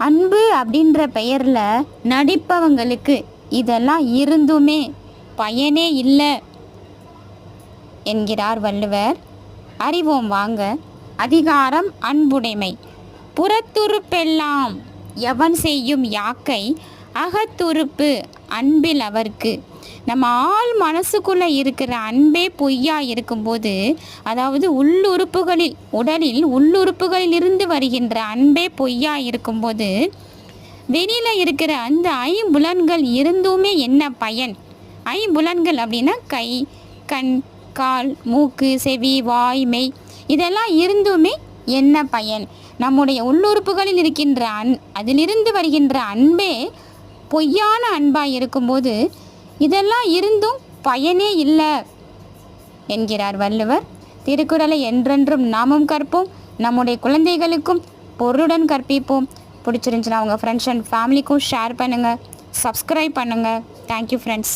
அன்பு அப்படின்ற பெயரில் நடிப்பவங்களுக்கு இதெல்லாம் இருந்துமே பயனே இல்லை என்கிறார் வள்ளுவர். அறிவோம் வாங்க. அதிகாரம் அன்புடைமை. புறத்துறுப்பெல்லாம் எவன் செய்யும் யாக்கை அகத்துறுப்பு அன்பில் அவர்க்கு. நம்ம ஆள் மனசுக்குள்ளே இருக்கிற அன்பே பொய்யா இருக்கும்போது, அதாவது உடலில் உள்ளுறுப்புகளில் இருந்து வருகின்ற அன்பே பொய்யா இருக்கும்போது, வெளியில் இருக்கிற அந்த ஐம்புலன்கள் இருந்துமே என்ன பயன்? ஐம்புலன்கள் அப்படின்னா கை, கண், கால், மூக்கு, செவி, வாய், மெய், இதெல்லாம் இருந்துமே என்ன பயன்? நம்முடைய உள்ளுறுப்புகளில் இருக்கின்ற அதிலிருந்து வருகின்ற அன்பே பொய்யான அன்பாக இருக்கும்போது இதெல்லாம் இருந்தும் பயனே இல்லை என்கிறார் வள்ளுவர். திருக்குறளை என்றென்றும் நாமும் கற்போம், நம்முடைய குழந்தைகளுக்கும் பொருளுடன் கற்பிப்போம். பிடிச்சிருந்துச்சுன்னா உங்கள் ஃப்ரெண்ட்ஸ் அண்ட் ஃபேமிலிக்கும் ஷேர் பண்ணுங்கள், சப்ஸ்கிரைப் பண்ணுங்கள். Thank you friends.